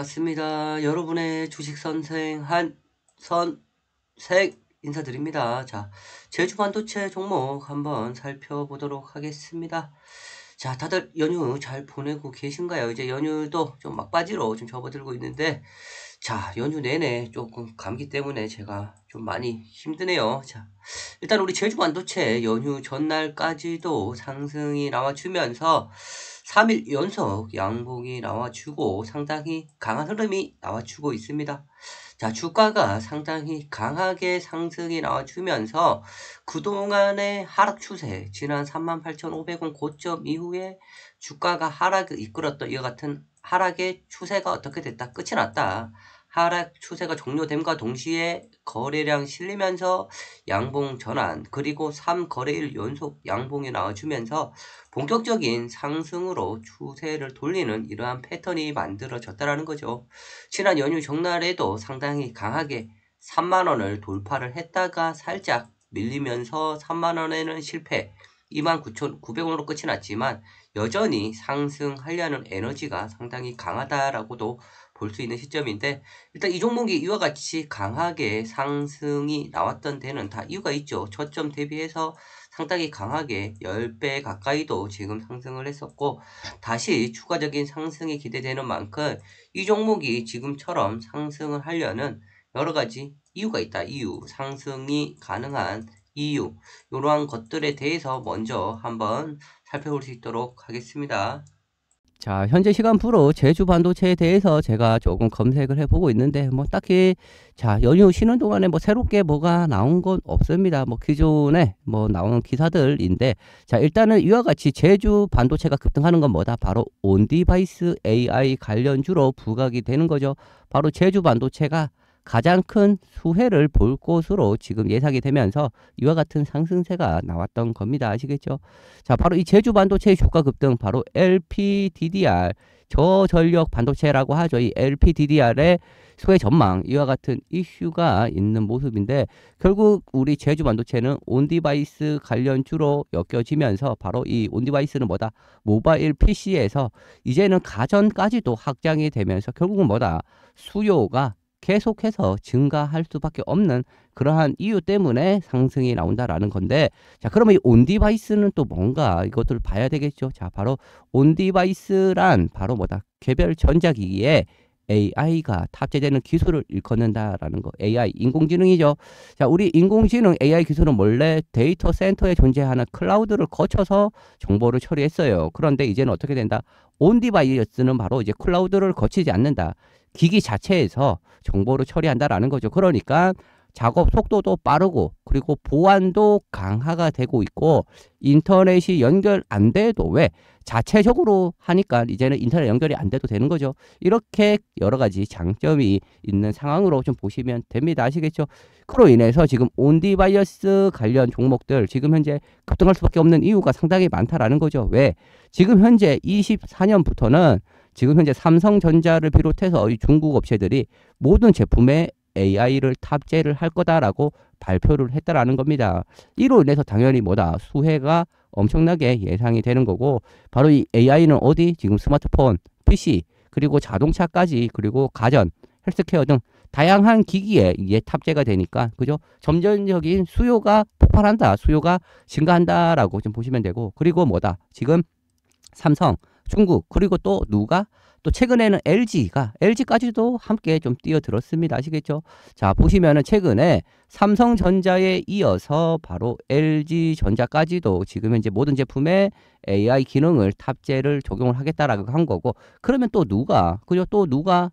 반갑습니다. 여러분의 주식 선생 한선생 인사드립니다. 자, 제주 반도체 종목 한번 살펴보도록 하겠습니다. 자, 다들 연휴 잘 보내고 계신가요? 이제 연휴도 좀 막바지로 좀 접어들고 있는데, 자, 연휴 내내 조금 감기 때문에 제가 좀 많이 힘드네요. 자, 일단 우리 제주 반도체 연휴 전날까지도 상승이 나와주면서 3일 연속 양봉이 나와주고 상당히 강한 흐름이 나와주고 있습니다. 자, 주가가 상당히 강하게 상승이 나와주면서 그동안의 하락 추세, 지난 38,500원 고점 이후에 주가가 하락을 이끌었던 이와 같은 하락의 추세가 어떻게 됐다? 끝이 났다. 하락 추세가 종료됨과 동시에 거래량 실리면서 양봉 전환, 그리고 3거래일 연속 양봉이 나와주면서 본격적인 상승으로 추세를 돌리는 이러한 패턴이 만들어졌다라는 거죠. 지난 연휴 정날에도 상당히 강하게 3만원을 돌파를 했다가 살짝 밀리면서 3만원에는 실패, 29,900원으로 끝이 났지만 여전히 상승하려는 에너지가 상당히 강하다라고도 볼 수 있는 시점인데, 일단 이 종목이 이와 같이 강하게 상승이 나왔던 데는 다 이유가 있죠. 저점 대비해서 상당히 강하게 10배 가까이도 지금 상승을 했었고, 다시 추가적인 상승이 기대되는 만큼 이 종목이 지금처럼 상승을 하려는 여러 가지 이유가 있다. 상승이 가능한 이유, 이러한 것들에 대해서 먼저 한번 살펴볼 수 있도록 하겠습니다. 자, 현재 시간부로 제주 반도체에 대해서 제가 조금 검색을 해보고 있는데, 딱히, 연휴 쉬는 동안에 새롭게 뭐가 나온 건 없습니다. 기존에 나오는 기사들인데, 일단은 이와 같이 제주 반도체가 급등하는 건 뭐다? 바로 온디바이스 AI 관련주로 부각이 되는 거죠. 바로 제주 반도체가 가장 큰 수혜를 볼 것으로 지금 예상이 되면서 이와 같은 상승세가 나왔던 겁니다. 아시겠죠? 자, 바로 이 제주 반도체의 주가 급등, 바로 LPDDR, 저전력 반도체라고 하죠. 이 LPDDR의 수혜 전망, 이와 같은 이슈가 있는 모습인데, 결국 우리 제주 반도체는 온디바이스 관련주로 엮여지면서 바로 이 온디바이스는 뭐다? 모바일 PC에서 이제는 가전까지도 확장이 되면서 결국은 뭐다? 수요가 계속해서 증가할 수밖에 없는 그러한 이유 때문에 상승이 나온다라는 건데, 자, 그러면 이 온디바이스는 또 뭔가 이것들을 봐야 되겠죠. 자, 바로 온디바이스란 바로 뭐다? 개별 전자기기에 AI가 탑재되는 기술을 일컫는다라는 거. AI, 인공지능이죠. 자, 우리 인공지능 AI 기술은 원래 데이터 센터에 존재하는 클라우드를 거쳐서 정보를 처리했어요. 그런데 이제는 어떻게 된다? 온디바이스는 바로 이제 클라우드를 거치지 않는다. 기기 자체에서 정보를 처리한다라는 거죠. 그러니까 작업 속도도 빠르고, 그리고 보안도 강화가 되고 있고, 인터넷이 연결 안 돼도 왜 자체적으로 하니까 이제는 인터넷 연결이 안 돼도 되는 거죠. 이렇게 여러 가지 장점이 있는 상황으로 좀 보시면 됩니다. 아시겠죠? 그로 인해서 지금 온디바이어스 관련 종목들 지금 현재 급등할 수밖에 없는 이유가 상당히 많다라는 거죠. 왜? 지금 현재 24년부터는 지금 현재 삼성전자를 비롯해서 이 중국 업체들이 모든 제품에 AI를 탑재를 할 거다라고 발표를 했다라는 겁니다. 이로 인해서 당연히 뭐다? 수혜가 엄청나게 예상이 되는 거고, 바로 이 AI는 어디? 지금 스마트폰, PC, 그리고 자동차까지, 그리고 가전, 헬스케어 등 다양한 기기에 이게 탑재가 되니까, 그죠? 점진적인 수요가 폭발한다, 수요가 증가한다라고 좀 보시면 되고, 그리고 뭐다? 지금 삼성, 중국, 그리고 또 누가? 또 최근에는 LG까지도 함께 좀 뛰어들었습니다. 아시겠죠? 자, 보시면은 최근에 삼성전자에 이어서 바로 LG전자까지도 지금 현재 모든 제품에 AI 기능을 탑재를 적용을 하겠다라고 한 거고, 그러면 또 누가? 그죠? 또 누가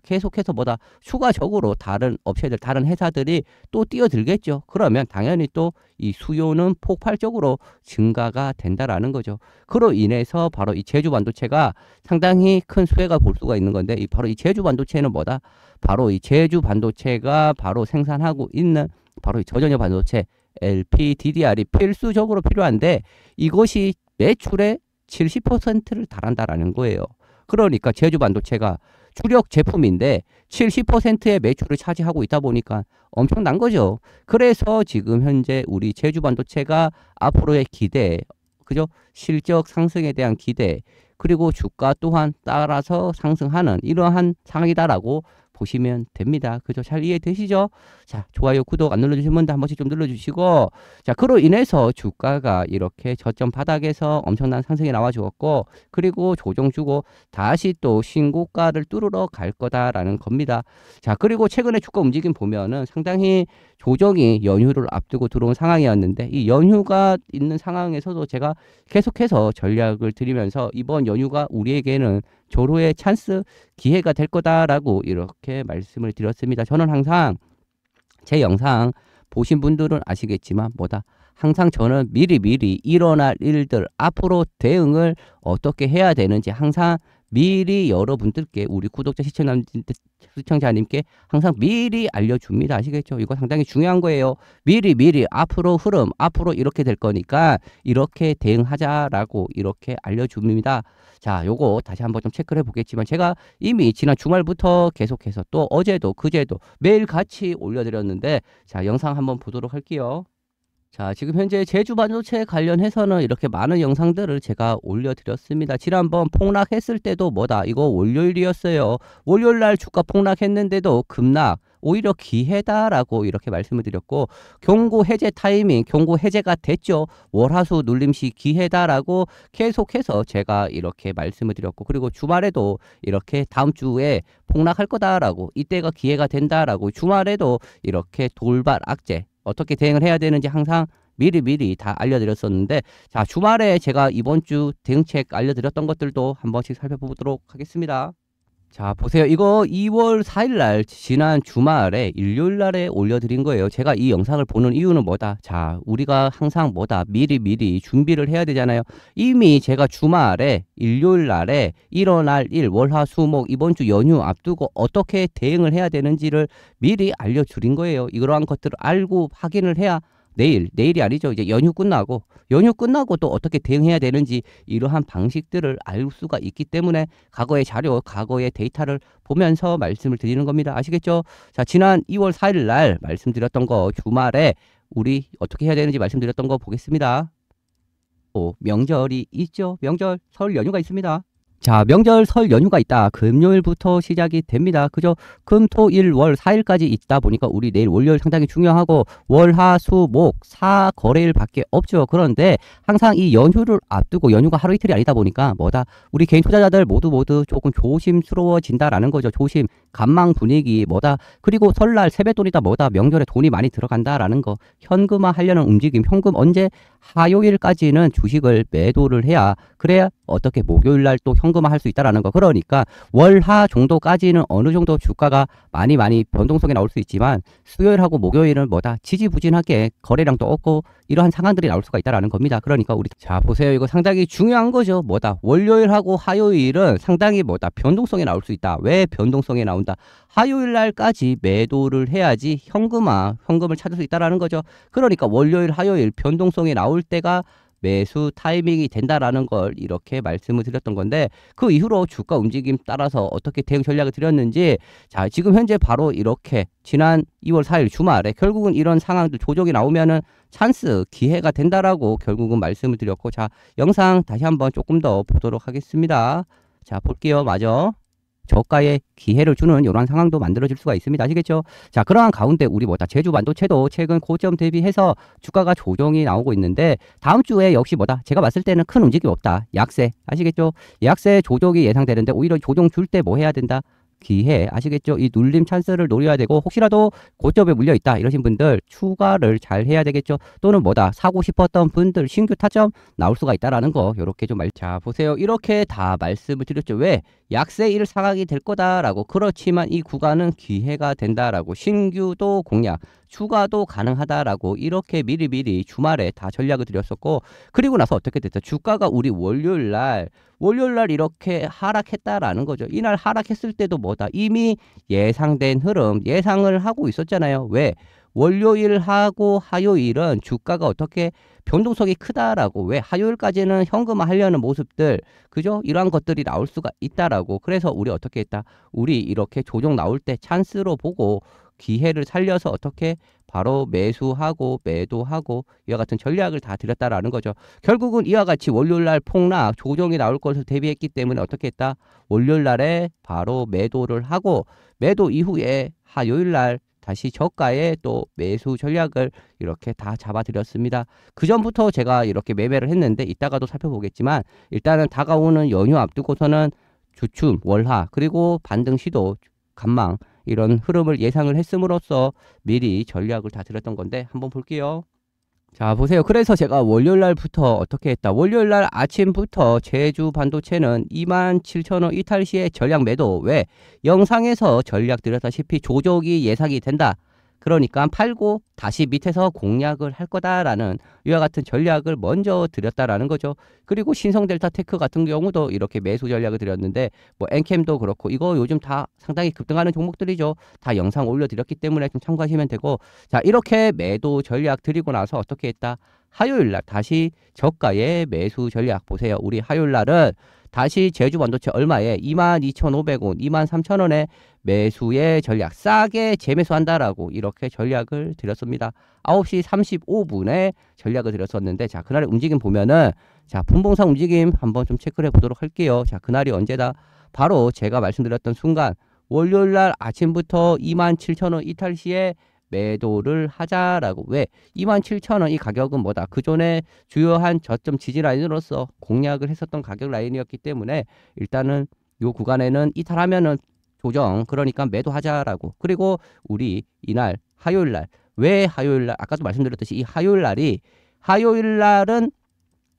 계속해서 뭐다? 추가적으로 다른 업체들, 다른 회사들이 또 뛰어들겠죠. 그러면 당연히 또 이 수요는 폭발적으로 증가가 된다라는 거죠. 그로 인해서 바로 이 제주 반도체가 상당히 큰 수혜가 볼 수가 있는 건데, 바로 이 제주 반도체는 뭐다? 바로 이 제주 반도체가 바로 생산하고 있는 바로 이 저전력 반도체 LPDDR이 필수적으로 필요한데, 이것이 매출의 70%를 달한다라는 거예요. 그러니까 제주 반도체가 주력 제품인데 70%의 매출을 차지하고 있다 보니까 엄청난 거죠. 그래서 지금 현재 우리 제주 반도체가 앞으로의 기대, 그죠? 실적 상승에 대한 기대, 그리고 주가 또한 따라서 상승하는 이러한 상황이다라고 보시면 됩니다. 그죠? 잘 이해되시죠? 자, 좋아요, 구독 안 눌러주신 분들 한 번씩 좀 눌러주시고, 자, 그로 인해서 주가가 이렇게 저점 바닥에서 엄청난 상승이 나와 주었고, 그리고 조정 주고 다시 또 신고가를 뚫으러 갈 거다라는 겁니다. 자, 그리고 최근에 주가 움직임 보면은 상당히 조정이 연휴를 앞두고 들어온 상황이었는데, 이 연휴가 있는 상황에서도 제가 계속해서 전략을 드리면서 이번 연휴가 우리에게는 조로의 찬스 기회가 될 거다라고 이렇게 말씀을 드렸습니다. 저는 항상 제 영상 보신 분들은 아시겠지만 뭐다 항상 저는 미리 일어날 일들 앞으로 대응을 어떻게 해야 되는지 항상 미리 여러분들께 우리 구독자 시청자님께 항상 미리 알려줍니다. 아시겠죠? 이거 상당히 중요한 거예요. 미리 앞으로 흐름 앞으로 이렇게 될 거니까 이렇게 대응하자라고 이렇게 알려줍니다. 자, 요거 다시 한번 좀 체크를 해보겠지만 제가 이미 지난 주말부터 계속해서 또 어제도 그제도 매일 같이 올려드렸는데 자, 영상 한번 보도록 할게요. 자, 지금 현재 제주 반도체 관련해서는 이렇게 많은 영상들을 제가 올려드렸습니다. 지난번 폭락했을 때도 뭐다 이거 월요일이었어요. 월요일날 주가 폭락했는데도 급락 오히려 기회다라고 이렇게 말씀을 드렸고, 경고 해제 타이밍 경고 해제가 됐죠. 월화수 눌림시 기회다라고 계속해서 제가 이렇게 말씀을 드렸고, 그리고 주말에도 이렇게 다음 주에 폭락할 거다라고 이때가 기회가 된다라고 주말에도 이렇게 돌발 악재 어떻게 대응을 해야 되는지 항상 미리 다 알려드렸었는데, 자, 주말에 제가 이번 주 대응책 알려드렸던 것들도 한 번씩 살펴보도록 하겠습니다. 자, 보세요. 이거 2월 4일 날 지난 주말에 일요일 날에 올려드린 거예요. 제가 이 영상을 보는 이유는 뭐다? 자, 우리가 항상 뭐다? 미리 준비를 해야 되잖아요. 이미 제가 주말에 일요일 날에 일어날 일 월화수목 이번 주 연휴 앞두고 어떻게 대응을 해야 되는지를 미리 알려드린 거예요. 이러한 것들을 알고 확인을 해야 내일이 아니죠. 이제 연휴 끝나고 또 어떻게 대응해야 되는지 이러한 방식들을 알 수가 있기 때문에 과거의 자료, 과거의 데이터를 보면서 말씀을 드리는 겁니다. 아시겠죠? 자, 지난 2월 4일 날 말씀드렸던 거 주말에 우리 어떻게 해야 되는지 말씀드렸던 거 보겠습니다. 명절이 있죠. 명절 설 연휴가 있습니다. 자, 명절 설 연휴가 있다. 금요일부터 시작이 됩니다. 그죠? 금, 토, 일, 월 4일까지 있다 보니까 우리 내일 월요일 상당히 중요하고 월, 화, 수, 목, 사 거래일밖에 없죠. 그런데 항상 이 연휴를 앞두고 연휴가 하루 이틀이 아니다 보니까 뭐다? 우리 개인 투자자들 모두 조금 조심스러워진다라는 거죠. 조심, 간망 분위기 뭐다? 그리고 설날 세뱃돈이다 뭐다? 명절에 돈이 많이 들어간다라는 거. 현금화 하려는 움직임. 현금 언제? 화요일까지는 주식을 매도를 해야 그래야 어떻게 목요일날 또 현금화 할 수 있다라는 거. 그러니까 월화 정도까지는 어느 정도 주가가 많이 변동성이 나올 수 있지만 수요일하고 목요일은 뭐다 지지부진하게 거래량도 없고 이러한 상황들이 나올 수가 있다라는 겁니다. 그러니까 우리 자 보세요. 이거 상당히 중요한 거죠. 뭐다 월요일하고 화요일은 상당히 뭐다 변동성이 나올 수 있다. 왜 변동성이 나온다? 화요일 날까지 매도를 해야지 현금을 찾을 수 있다라는 거죠. 그러니까 월요일 화요일 변동성이 나올 때가 매수 타이밍이 된다라는 걸 이렇게 말씀을 드렸던 건데, 그 이후로 주가 움직임 따라서 어떻게 대응 전략을 드렸는지, 자 지금 현재 바로 이렇게 지난 2월 4일 주말에 결국은 이런 상황들 조정이 나오면은 찬스 기회가 된다라고 결국은 말씀을 드렸고, 자 영상 다시 한번 조금 더 보도록 하겠습니다. 자 볼게요. 맞아. 저가에 기회를 주는 이러한 상황도 만들어질 수가 있습니다. 아시겠죠? 자, 그러한 가운데 우리 뭐다 제주 반도체도 최근 고점 대비해서 주가가 조정이 나오고 있는데, 다음 주에 역시 뭐다 제가 봤을 때는 큰 움직임 없다. 약세 아시겠죠? 약세 조정이 예상되는데 오히려 조정 줄 때 뭐 해야 된다? 기회 아시겠죠? 이 눌림 찬스를 노려야 되고, 혹시라도 고점에 물려 있다 이러신 분들 추가를 잘 해야 되겠죠. 또는 뭐다 사고 싶었던 분들 신규 타점 나올 수가 있다라는 거 이렇게 좀 자 보세요. 이렇게 다 말씀을 드렸죠. 왜? 약세일 상황이 될 거다라고. 그렇지만 이 구간은 기회가 된다라고. 신규도 공략 추가도 가능하다라고 이렇게 미리 주말에 다 전략을 드렸었고, 그리고 나서 어떻게 됐죠? 주가가 우리 월요일 날 이렇게 하락했다라는 거죠. 이날 하락했을 때도 뭐다 이미 예상된 흐름 예상을 하고 있었잖아요. 왜? 월요일하고 화요일은 주가가 어떻게 변동성이 크다라고. 왜? 화요일까지는 현금화 하려는 모습들 그죠? 이러한 것들이 나올 수가 있다라고. 그래서 우리 어떻게 했다? 우리 이렇게 조정 나올 때 찬스로 보고 기회를 살려서 어떻게 바로 매수하고 매도하고 이와 같은 전략을 다 드렸다라는 거죠. 결국은 이와 같이 월요일날 폭락 조정이 나올 것을 대비했기 때문에 어떻게 했다? 월요일날에 바로 매도를 하고 매도 이후에 화요일날 다시 저가에 또 매수 전략을 이렇게 다 잡아드렸습니다. 그 전부터 제가 이렇게 매매를 했는데 이따가도 살펴보겠지만 일단은 다가오는 연휴 앞두고서는 주춤, 월하 그리고 반등 시도, 간망 이런 흐름을 예상을 했음으로써 미리 전략을 다 드렸던 건데 한번 볼게요. 자 보세요. 그래서 제가 월요일날부터 어떻게 했다. 월요일날 아침부터 제주 반도체는 27,000원 이탈 시에 전략 매도. 왜? 영상에서 전략 드렸다시피 조정이 예상이 된다. 그러니까 팔고 다시 밑에서 공략을 할 거다라는 이와 같은 전략을 먼저 드렸다라는 거죠. 그리고 신성델타테크 같은 경우도 이렇게 매수 전략을 드렸는데 뭐 엔캠도 그렇고 이거 요즘 다 상당히 급등하는 종목들이죠. 다 영상 올려드렸기 때문에 좀 참고하시면 되고 자 이렇게 매도 전략 드리고 나서 어떻게 했다. 화요일날 다시 저가의 매수 전략 보세요. 우리 화요일날은 다시 제주 반도체 얼마에 22,500원, 23,000원에 매수의 전략 싸게 재매수한다라고 이렇게 전략을 드렸습니다. 9시 35분에 전략을 드렸었는데 자 그날의 움직임 보면은 자 분봉상 움직임 한번 좀 체크를 해보도록 할게요. 자 그날이 언제다? 바로 제가 말씀드렸던 순간 월요일날 아침부터 27,000원 이탈 시에 매도를 하자라고. 왜? 27,000원 이 가격은 뭐다? 그전에 주요한 저점 지지 라인으로서 공략을 했었던 가격 라인이었기 때문에 일단은 요 구간에는 이탈하면은 조정 그러니까 매도하자라고. 그리고 우리 이날 화요일날 왜 화요일날 아까도 말씀드렸듯이 이 화요일날은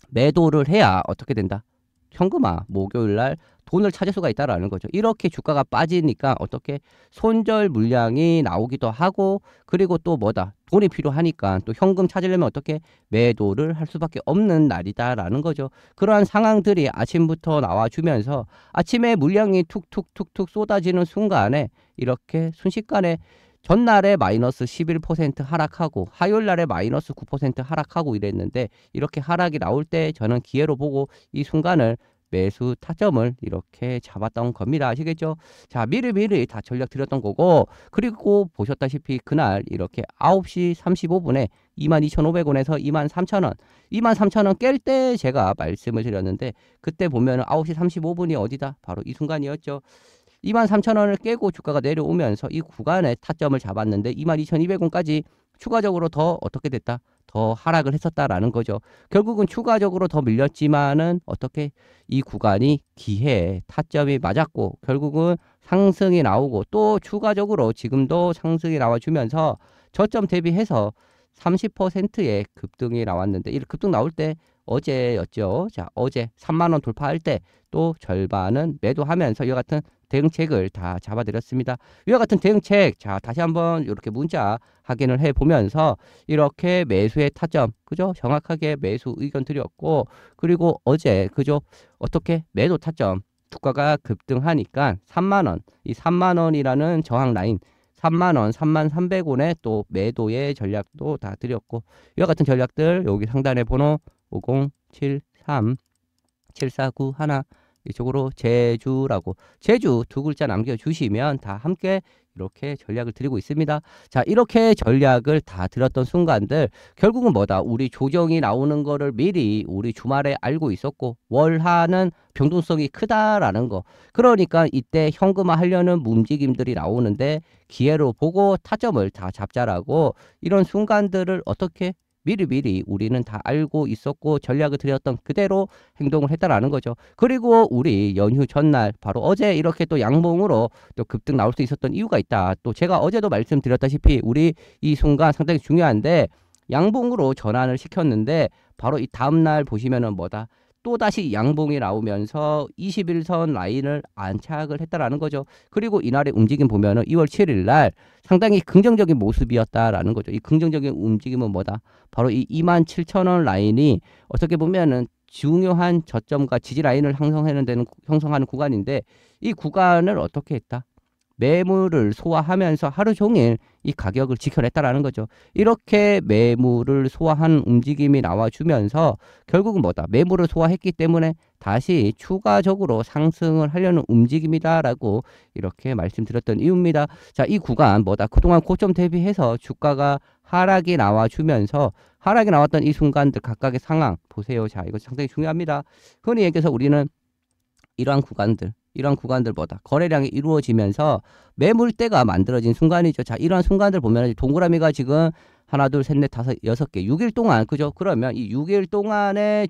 매도를 해야 어떻게 된다? 현금화 목요일날 돈을 찾을 수가 있다라는 거죠. 이렇게 주가가 빠지니까 어떻게 손절 물량이 나오기도 하고 그리고 또 뭐다 돈이 필요하니까 또 현금 찾으려면 어떻게 매도를 할 수밖에 없는 날이다라는 거죠. 그러한 상황들이 아침부터 나와주면서 아침에 물량이 툭툭툭툭 쏟아지는 순간에 이렇게 순식간에 전날에 마이너스 11% 하락하고 화요일날에 마이너스 9% 하락하고 이랬는데 이렇게 하락이 나올 때 저는 기회로 보고 이 순간을 매수 타점을 이렇게 잡았던 겁니다. 아시겠죠? 자, 미리 다 전략 드렸던 거고 그리고 보셨다시피 그날 이렇게 9시 35분에 22,500원에서 23,000원 23,000원 깰 때 제가 말씀을 드렸는데 그때 보면 9시 35분이 어디다? 바로 이 순간이었죠. 23,000원을 깨고 주가가 내려오면서 이 구간에 타점을 잡았는데 22,200원까지 추가적으로 더 어떻게 됐다? 더 하락을 했었다라는 거죠. 결국은 추가적으로 더 밀렸지만은 어떻게 이 구간이 기회 타점이 맞았고 결국은 상승이 나오고 또 추가적으로 지금도 상승이 나와주면서 저점 대비해서 30%의 급등이 나왔는데 이 급등 나올 때 어제였죠. 자, 어제 3만 원 돌파할 때 또 절반은 매도하면서 이와 같은 대응책을 다 잡아드렸습니다. 이와 같은 대응책, 자, 다시 한번 이렇게 문자 확인을 해 보면서 이렇게 매수의 타점, 그죠? 정확하게 매수 의견 드렸고, 그리고 어제, 그죠? 어떻게 매도 타점, 주가가 급등하니까 3만원, 이 3만원이라는 저항 라인, 3만원, 3,300원에 또 매도의 전략도 다 드렸고, 이와 같은 전략들, 여기 상단에 번호 5073 7491 이쪽으로 제주라고 제주 두 글자 남겨주시면 다 함께 이렇게 전략을 드리고 있습니다. 자 이렇게 전략을 다 드렸던 순간들 결국은 뭐다? 우리 조정이 나오는 거를 미리 우리 주말에 알고 있었고 월화는 변동성이 크다라는 거. 그러니까 이때 현금화 하려는 움직임들이 나오는데 기회로 보고 타점을 다 잡자라고 이런 순간들을 어떻게 미리 우리는 다 알고 있었고 전략을 드렸던 그대로 행동을 했다라는 거죠. 그리고 우리 연휴 전날 바로 어제 이렇게 또 양봉으로 또 급등 나올 수 있었던 이유가 있다. 또 제가 어제도 말씀드렸다시피 우리 이 순간 상당히 중요한데 양봉으로 전환을 시켰는데 바로 이 다음날 보시면은 뭐다. 또다시 양봉이 나오면서 21선 라인을 안착을 했다라는 거죠. 그리고 이날의 움직임 보면은 2월 7일 날 상당히 긍정적인 모습이었다라는 거죠. 이 긍정적인 움직임은 뭐다? 바로 이 27,000원 라인이 어떻게 보면은 중요한 저점과 지지 라인을 형성하는 구간인데 이 구간을 어떻게 했다? 매물을 소화하면서 하루 종일 이 가격을 지켜냈다라는 거죠. 이렇게 매물을 소화하는 움직임이 나와주면서 결국은 뭐다? 매물을 소화했기 때문에 다시 추가적으로 상승을 하려는 움직임이다라고 이렇게 말씀드렸던 이유입니다. 자, 이 구간 뭐다? 그동안 고점 대비해서 주가가 하락이 나와주면서 하락이 나왔던 이 순간들 각각의 상황 보세요. 자, 이거 상당히 중요합니다. 흔히 얘기해서 우리는 이러한 구간들 뭐다? 거래량이 이루어지면서 매물대가 만들어진 순간이죠. 자, 이러한 순간들 보면 동그라미가 지금 하나, 둘, 셋, 넷, 다섯, 6개, 6일 동안, 그죠? 그러면 이 6일 동안의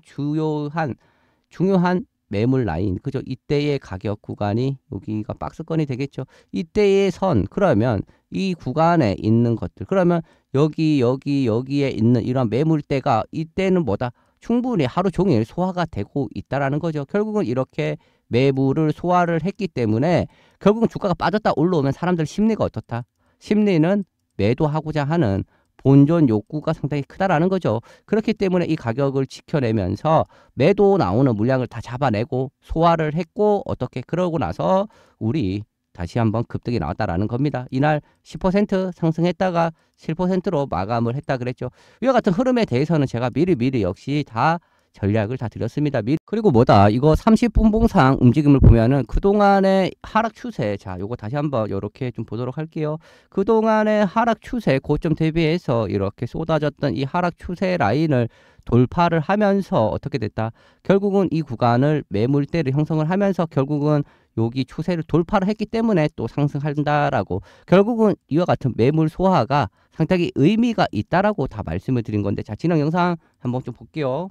중요한 매물 라인, 그죠? 이때의 가격 구간이 여기가 박스권이 되겠죠. 이때의 선, 그러면 이 구간에 있는 것들, 그러면 여기에 있는 이런 매물대가 이때는 뭐다? 충분히 하루 종일 소화가 되고 있다라는 거죠. 결국은 이렇게 매물을 소화를 했기 때문에 결국은 주가가 빠졌다 올라오면 사람들 심리가 어떻다? 심리는 매도하고자 하는 본전 욕구가 상당히 크다라는 거죠. 그렇기 때문에 이 가격을 지켜내면서 매도 나오는 물량을 다 잡아내고 소화를 했고 어떻게 그러고 나서 우리 다시 한번 급등이 나왔다라는 겁니다. 이날 10% 상승했다가 7%로 마감을 했다 그랬죠. 이와 같은 흐름에 대해서는 제가 미리 역시 다 전략을 다 드렸습니다. 그리고 뭐다? 이거 30분 봉상 움직임을 보면은 그동안의 하락 추세, 자, 요거 다시 한번 이렇게 좀 보도록 할게요. 그동안의 하락 추세 고점 대비해서 이렇게 쏟아졌던 이 하락 추세 라인을 돌파를 하면서 어떻게 됐다? 결국은 이 구간을 매물대를 형성을 하면서 결국은 여기 추세를 돌파를 했기 때문에 또 상승한다라고 결국은 이와 같은 매물 소화가 상당히 의미가 있다라고 다 말씀을 드린 건데, 자, 진행 영상 한번 좀 볼게요.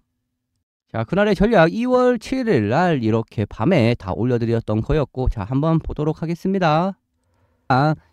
자, 그날의 전략 2월 7일 날 이렇게 밤에 다 올려드렸던 거였고, 자, 한번 보도록 하겠습니다.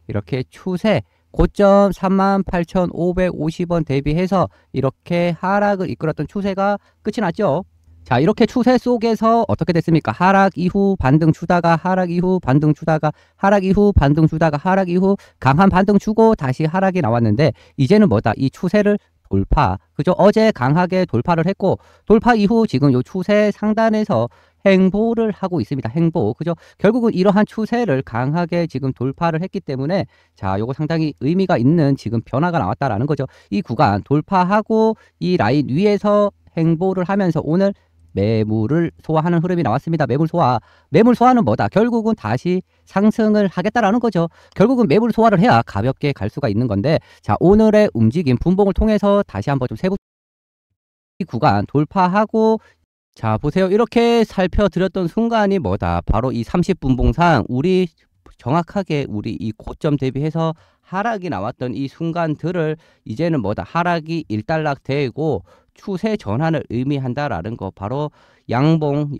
이렇게 추세 고점 38,550원 대비해서 이렇게 하락을 이끌었던 추세가 끝이 났죠. 자, 이렇게 추세 속에서 어떻게 됐습니까? 하락 이후 반등 주다가 하락 이후 반등 주다가 하락 이후 반등 주다가 하락 이후 강한 반등 주고 다시 하락이 나왔는데, 이제는 뭐다? 이 추세를 돌파, 그죠? 어제 강하게 돌파를 했고 돌파 이후 지금 요 추세 상단에서 행보를 하고 있습니다. 행보, 그죠? 결국은 이러한 추세를 강하게 지금 돌파를 했기 때문에 자, 요거 상당히 의미가 있는 지금 변화가 나왔다라는 거죠. 이 구간 돌파하고 이 라인 위에서 행보를 하면서 오늘 매물을 소화하는 흐름이 나왔습니다. 매물 소화는 뭐다? 결국은 다시 상승을 하겠다라는 거죠. 결국은 매물 소화를 해야 가볍게 갈 수가 있는 건데, 자, 오늘의 움직임 분봉을 통해서 다시 한번 좀 세부 이 구간 돌파하고, 자, 보세요. 이렇게 살펴드렸던 순간이 뭐다? 바로 이 30분 봉상 우리 정확하게 우리 이 고점 대비해서 하락이 나왔던 이 순간들을 이제는 뭐다? 하락이 일단락되고 추세 전환을 의미한다라는 거, 바로 양봉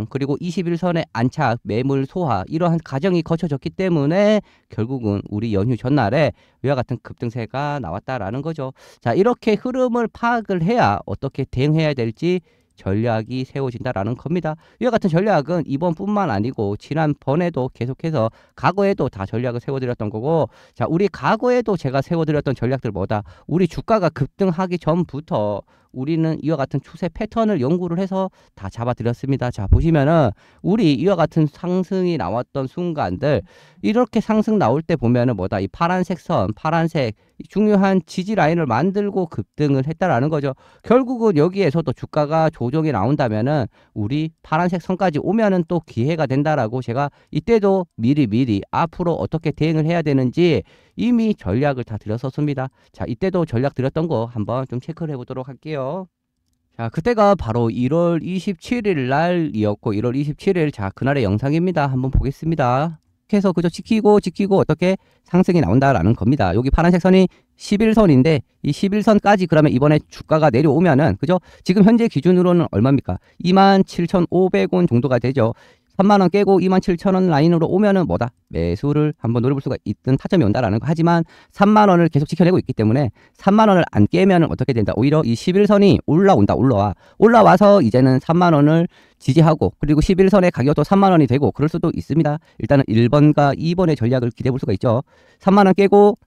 그리고 21선의 안착 매물 소화, 이러한 과정이 거쳐졌기 때문에 결국은 우리 연휴 전날에 이와 같은 급등세가 나왔다라는 거죠. 자, 이렇게 흐름을 파악을 해야 어떻게 대응해야 될지 전략이 세워진다라는 겁니다. 이와 같은 전략은 이번뿐만 아니고 지난번에도 계속해서 과거에도 다 전략을 세워드렸던 거고, 자, 우리 과거에도 제가 세워드렸던 전략들 뭐다? 우리 주가가 급등하기 전부터 우리는 이와 같은 추세 패턴을 연구를 해서 다 잡아드렸습니다. 자, 보시면은 우리 이와 같은 상승이 나왔던 순간들, 이렇게 상승 나올 때 보면은 뭐다? 이 파란색 선, 파란색 중요한 지지 라인을 만들고 급등을 했다라는 거죠. 결국은 여기에서도 주가가 조정이 나온다면은 우리 파란색 선까지 오면은 또 기회가 된다라고 제가 이때도 미리 앞으로 어떻게 대응을 해야 되는지 이미 전략을 다 드렸었습니다. 자, 이때도 전략 드렸던 거 한번 좀 체크를 해보도록 할게요. 자, 그때가 바로 1월 27일 날이었고 1월 27일, 자, 그날의 영상입니다. 한번 보겠습니다. 해서 그저 지키고 어떻게 상승이 나온다라는 겁니다. 여기 파란색 선이 11선인데 이 11선까지 그러면 이번에 주가가 내려오면은, 그죠? 지금 현재 기준으로는 얼마입니까? 27,500원 정도가 되죠. 3만원 깨고 27,000원 라인으로 오면은 뭐다? 매수를 한번 노려볼 수가 있던 타점이 온다라는 거. 하지만 3만원을 계속 지켜내고 있기 때문에 3만원을 안 깨면은 어떻게 된다? 오히려 이 11선이 올라와서 이제는 3만원을 지지하고, 그리고 11선의 가격도 3만원이 되고 그럴 수도 있습니다. 일단은 1번과 2번의 전략을 기대해 볼 수가 있죠. 3만원 깨고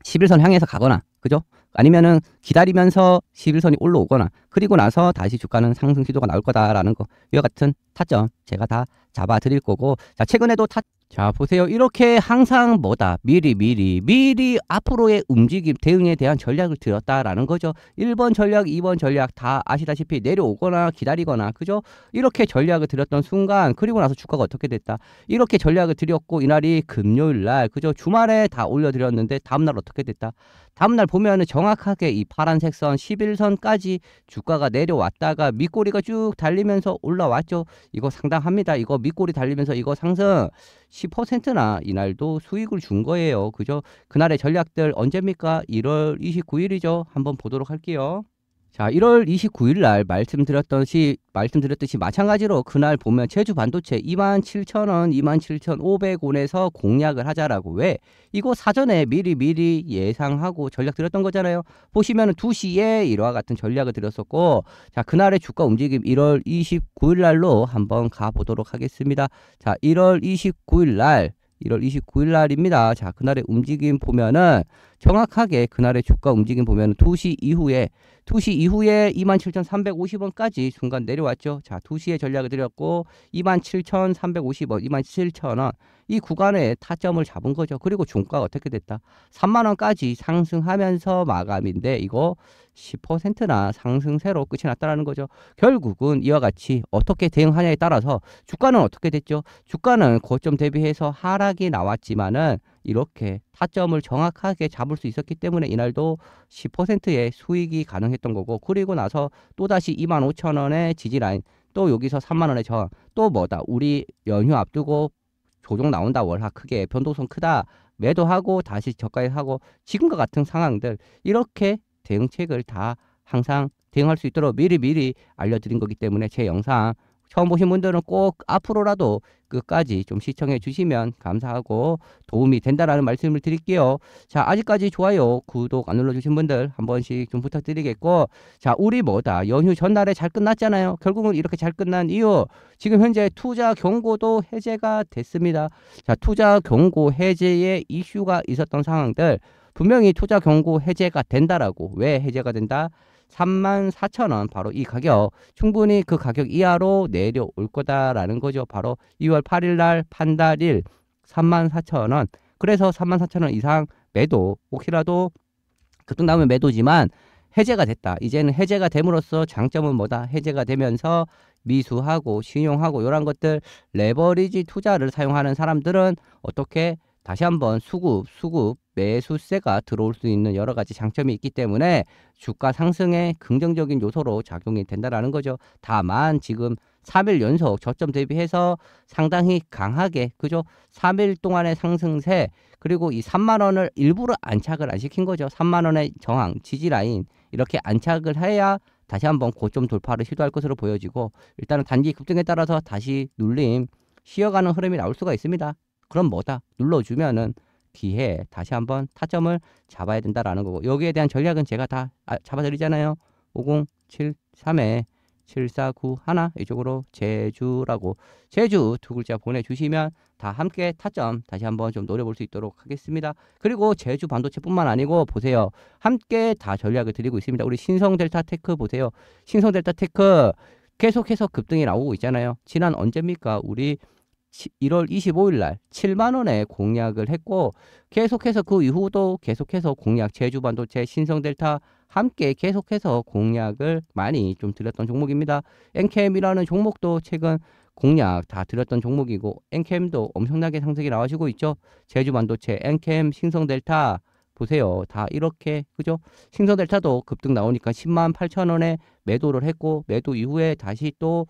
11선 향해서 가거나, 그죠? 아니면은 기다리면서 11선이 올라오거나, 그리고 나서 다시 주가는 상승 시도가 나올 거다라는 거, 이와 같은 타점 제가 다 잡아 드릴 거고, 자, 최근에도 자, 보세요. 이렇게 항상 뭐다, 미리 앞으로의 움직임, 대응에 대한 전략을 들었다라는 거죠. 1번 전략, 2번 전략 다 아시다시피 내려오거나 기다리거나, 그죠? 이렇게 전략을 들였던 순간, 그리고 나서 주가가 어떻게 됐다, 이렇게 전략을 들였고, 이날이 금요일 날, 그죠? 주말에 다 올려드렸는데 다음날 어떻게 됐다, 다음날 보면은 정확하게 이 파란색 선 11선까지 주가가 내려왔다가 밑꼬리가 쭉 달리면서 올라왔죠. 이거 상당합니다. 이거 밑꼬리 달리면서 이거 상승 10%나 이날도 수익을 준 거예요. 그죠? 그날의 전략들 언제입니까? 1월 29일이죠. 한번 보도록 할게요. 자, 1월 29일 날 말씀드렸듯이 마찬가지로 그날 보면 제주 반도체 27,000원, 27,500원에서 공략을 하자라고. 왜? 이거 사전에 미리 예상하고 전략 드렸던 거잖아요. 보시면은 2시에 이와 같은 전략을 드렸었고, 자, 그날의 주가 움직임 1월 29일 날로 한번 가보도록 하겠습니다. 자, 1월 29일 날입니다. 자, 그날의 움직임 보면은 정확하게 그날의 주가 움직임 보면은 2시 이후에 27,350원까지 순간 내려왔죠. 자, 2시에 전략을 드렸고 27,350원, 27,000원 이 구간에 타점을 잡은 거죠. 그리고 종가가 어떻게 됐다, 3만원까지 상승하면서 마감인데 이거 10%나 상승세로 끝이 났다라는 거죠. 결국은 이와 같이 어떻게 대응하냐에 따라서 주가는 어떻게 됐죠. 주가는 고점 대비해서 하락이 나왔지만은 이렇게 타점을 정확하게 잡을 수 있었기 때문에 이날도 10%의 수익이 가능했던 거고, 그리고 나서 또다시 25,000원의 지지라인, 또 여기서 3만원의 저항, 또 뭐다, 우리 연휴 앞두고 조정 나온다, 월하 크게 변동성 크다, 매도하고 다시 저가에 하고, 지금과 같은 상황들 이렇게 대응책을 다 항상 대응할 수 있도록 미리 알려드린 거기 때문에 제 영상 처음 보신 분들은 꼭 앞으로라도 끝까지 좀 시청해 주시면 감사하고 도움이 된다라는 말씀을 드릴게요. 자, 아직까지 좋아요, 구독 안 눌러주신 분들 한 번씩 좀 부탁드리겠고, 자, 우리 뭐다, 연휴 전날에 잘 끝났잖아요. 결국은 이렇게 잘 끝난 이유, 지금 현재 투자 경고도 해제가 됐습니다. 자, 투자 경고 해제의 이슈가 있었던 상황들 분명히 투자 경고 해제가 된다라고. 왜 해제가 된다? 34,000원 바로 이 가격, 충분히 그 가격 이하로 내려올 거다라는 거죠. 바로 2월 8일 날 판달일 34,000원. 그래서 34,000원 이상 매도, 혹시라도 급등 나오면 매도지만 해제가 됐다. 이제는 해제가 됨으로써 장점은 뭐다? 해제가 되면서 미수하고 신용하고 이런 것들, 레버리지 투자를 사용하는 사람들은 어떻게 다시 한번 수급 매수세가 들어올 수 있는 여러 가지 장점이 있기 때문에 주가 상승에 긍정적인 요소로 작용이 된다라는 거죠. 다만 지금 3일 연속 저점 대비해서 상당히 강하게, 그죠? 3일 동안의 상승세, 그리고 이 3만 원을 일부러 안착을 안 시킨 거죠. 3만 원의 저항, 지지 라인 이렇게 안착을 해야 다시 한번 고점 돌파를 시도할 것으로 보여지고, 일단은 단기 급등에 따라서 다시 눌림, 쉬어가는 흐름이 나올 수가 있습니다. 그럼 뭐다? 눌러주면은 기회 다시 한번 타점을 잡아야 된다라는 거고, 여기에 대한 전략은 제가 다 잡아드리잖아요. 5073에 7491 이쪽으로 제주라고, 제주 두 글자 보내주시면 다 함께 타점 다시 한번 좀 노려볼 수 있도록 하겠습니다. 그리고 제주 반도체뿐만 아니고 보세요, 함께 다 전략을 드리고 있습니다. 우리 신성델타테크 보세요. 신성델타테크 계속해서 급등이 나오고 있잖아요. 지난 언제입니까? 우리 1월 25일 날 7만 원에 공략을 했고, 계속해서 그 이후도 계속해서 공략, 제주 반도체, 신성델타 함께 계속해서 공략을 많이 좀 드렸던 종목입니다. 엔캠이라는 종목도 최근 공략 다 드렸던 종목이고, 엔캠도 엄청나게 상승이 나와주고 있죠. 제주 반도체, 엔캠, 신성델타 보세요. 다 이렇게, 그죠? 신성델타도 급등 나오니까 10만 8천 원에 매도를 했고, 매도 이후에 다시 또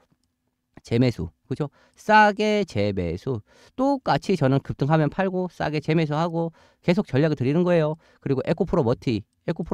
재매수, 그죠? 싸게 재매수, 똑같이 저는 급등하면 팔고 싸게 재매수하고 계속 전략을 드리는 거예요. 그리고 에코프로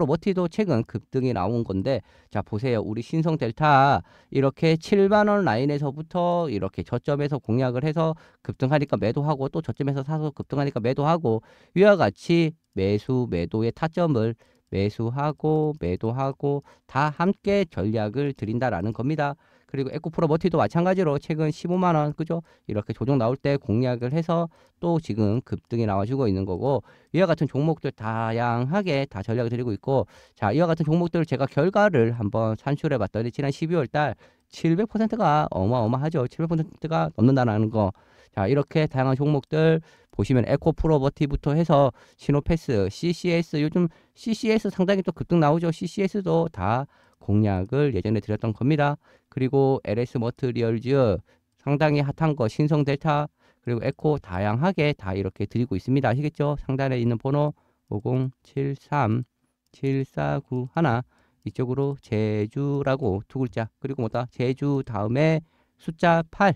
머티도 최근 급등이 나온 건데, 자 보세요, 우리 신성델타 이렇게 7만원 라인에서부터 이렇게 저점에서 공략을 해서 급등하니까 매도하고, 또 저점에서 사서 급등하니까 매도하고, 이와 같이 매수 매도의 타점을 매수하고 매도하고 다 함께 전략을 드린다라는 겁니다. 그리고 에코프로 머티도 마찬가지로 최근 15만 원, 그죠? 이렇게 조정 나올 때 공략을 해서 또 지금 급등이 나와주고 있는 거고, 이와 같은 종목들 다양하게 다 전략을 드리고 있고, 자, 이와 같은 종목들 제가 결과를 한번 산출해 봤더니 지난 12월 달 700%가 어마어마하죠. 700%가 넘는다는 거. 자, 이렇게 다양한 종목들 보시면 에코프로버티부터 해서 시노패스, CCS, 요즘 CCS 상당히 또 급등 나오죠. CCS도 다 공략을 예전에 드렸던 겁니다. 그리고 LS 머트리얼즈 상당히 핫한 거 신성델타, 그리고 에코 다양하게 다 이렇게 드리고 있습니다. 아시겠죠? 상단에 있는 번호 5073-7491 이쪽으로 제주라고 두 글자, 그리고 뭐다? 제주 다음에 숫자 8.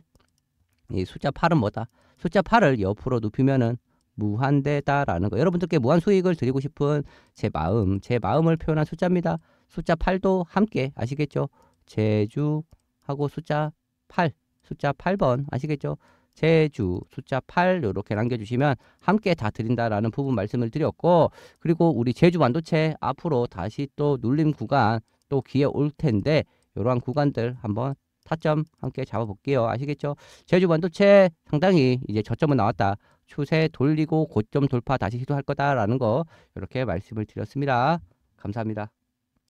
이 숫자 8은 뭐다? 숫자 8을 옆으로 눕히면은 무한대다라는 거. 여러분들께 무한 수익을 드리고 싶은 제 마음을 표현한 숫자입니다. 숫자 8도 함께 아시겠죠? 제주하고 숫자 8, 숫자 8번 아시겠죠? 제주 숫자 8 이렇게 남겨주시면 함께 다 드린다라는 부분 말씀을 드렸고, 그리고 우리 제주 반도체 앞으로 다시 또 눌림 구간 또 기회 올 텐데, 이러한 구간들 한번 타점 함께 잡아볼게요. 아시겠죠? 제주 반도체 상당히 이제 저점은 나왔다. 추세 돌리고 고점 돌파 다시 시도할 거다라는 거 이렇게 말씀을 드렸습니다. 감사합니다.